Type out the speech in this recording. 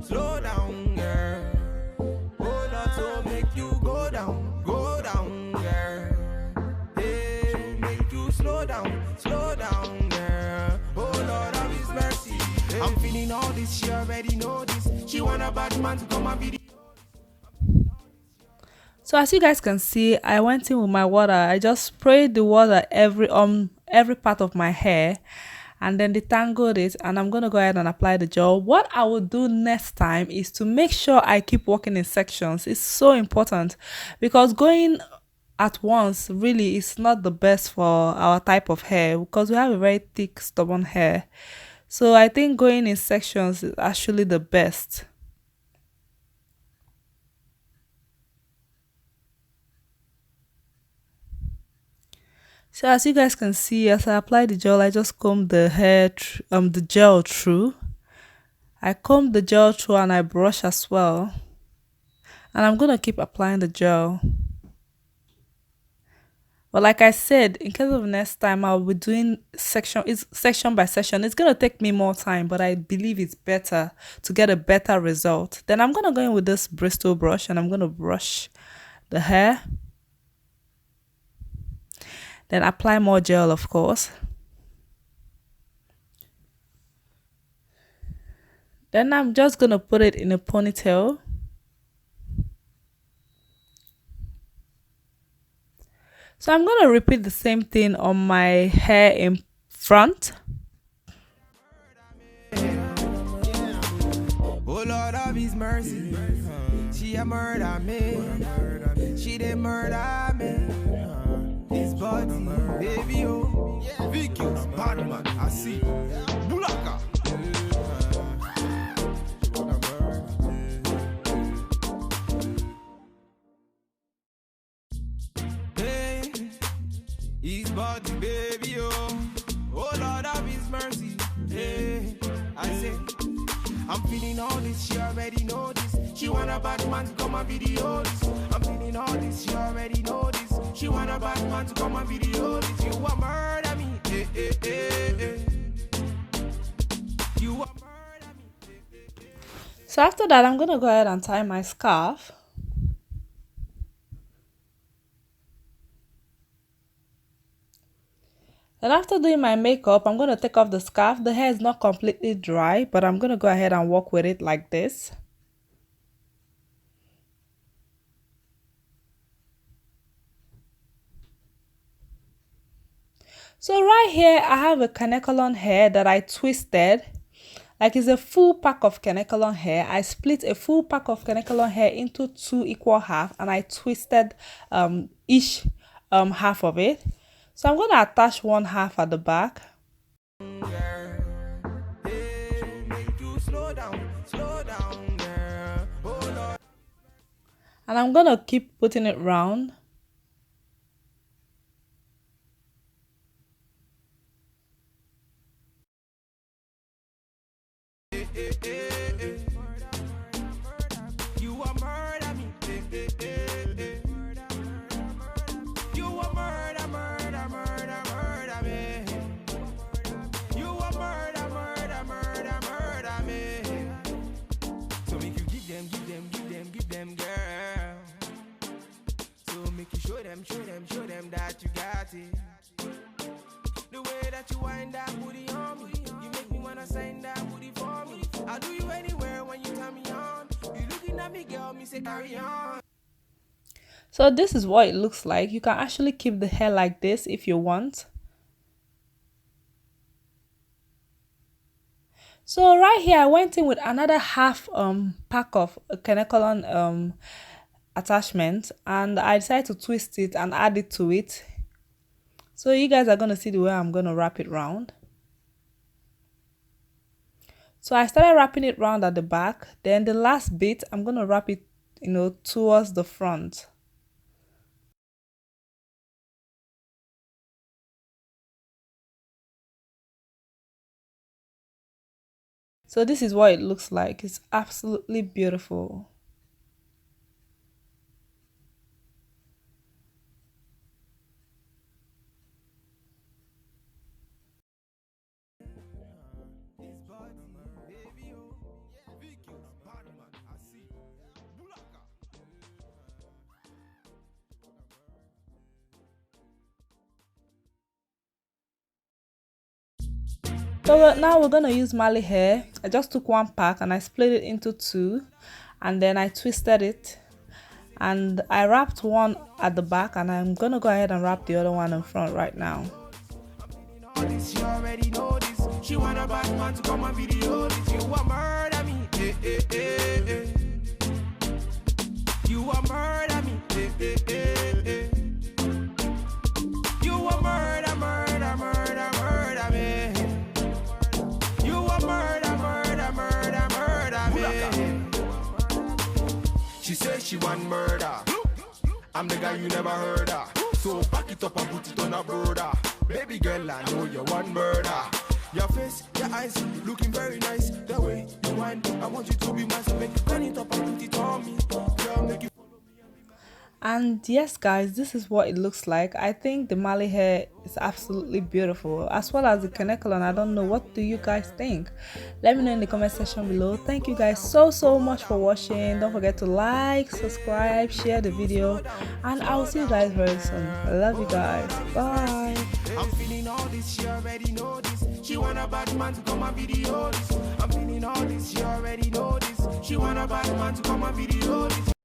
Slow down, girl. Hold on to make you go down, girl. Hey, make you slow down, girl. Oh Lord of His mercy. Hey. I'm feeling all this, she already know this. She want a bad man to come and video. So as you guys can see, I went in with my water. I just sprayed the water every part of my hair, and then detangled it, and I'm gonna go ahead and apply the gel. What I will do next time is to make sure I keep working in sections. It's so important because going at once really is not the best for our type of hair because we have a very thick, stubborn hair. So I think going in sections is actually the best. So as you guys can see, as I apply the gel, I just comb the the gel through. I comb the gel through and I brush as well. And I'm gonna keep applying the gel. But like I said, in case of next time, I'll be doing section by section. It's gonna take me more time, but I believe it's better to get a better result. Then I'm gonna go in with this Bristol brush and I'm gonna brush the hair. Then apply more gel, of course. Then I'm just gonna put it in a ponytail. So I'm gonna repeat the same thing on my hair in front. Oh Lord of His mercy. She a murder me. She did murder me. This body, baby, oh. Vicky, bad man, I see. Bulaka. Hey, his body, baby, oh. Oh Lord of His mercy. Hey, I say, I'm feeling all this, she already know this. She want a bad man to come and video this. I'm feeling all this, she already know this. She want a bad man to come and video this. You want murder me, eh, eh, eh, eh. You want murder me, eh, eh, eh. So after that, I'm gonna go ahead and tie my scarf. Then after doing my makeup, I'm gonna take off the scarf. The hair is not completely dry, but I'm gonna go ahead and walk with it like this. So right here, I have a Kanekalon hair that I twisted. Like it's a full pack of Kanekalon hair. I split a full pack of Kanekalon hair into 2 equal halves and I twisted each half of it. So I'm going to attach one half at the back. And I'm going to keep putting it round. Show them that you got it. The way that you wind that booty on me, you make me wanna sign that booty for me. I'll do you anywhere when you turn me on. You looking at me, girl, me say carry on. So this is what it looks like. You can actually keep the hair like this if you want. So right here, I went in with another half pack of Kanekalon attachment and I decided to twist it and add it to it. So you guys are going to see the way I'm going to wrap it round. So I started wrapping it round at the back. Then the last bit, I'm going to wrap it, towards the front. So this is what it looks like. It's absolutely beautiful. So now we're gonna use Mali hair. I just took one pack and I split it into two, and then I twisted it, and I wrapped one at the back, and I'm gonna go ahead and wrap the other one in front right now. She already know this. She want a bad man to come and video this. You want murder me, eh, eh, eh, eh. You want murder me, eh, eh, eh, eh. You want murder, murder, murder, murder me. You want murder, murder, murder, murder me. She says she want murder. I'm the guy you never heard of. So back it up and put it on a brother. Baby girl, I know you want murder. Your face, your eyes, looking very nice. The way you whine, I want you to be mine. So make you turn it up and put it on me. Girl, make you. And yes guys, this is what it looks like. I think the Mali hair is absolutely beautiful, as well as the Kanekalon. I don't know, what do you guys think? Let me know in the comment section below. Thank you guys so much for watching. Don't forget to like, subscribe, share the video, and I will see you guys very soon. I love you guys. Bye. I'm feeling all this, she already know this. She want a bad man to come and video this. I'm feeling all this, she already know this. She want a bad man to come and video this.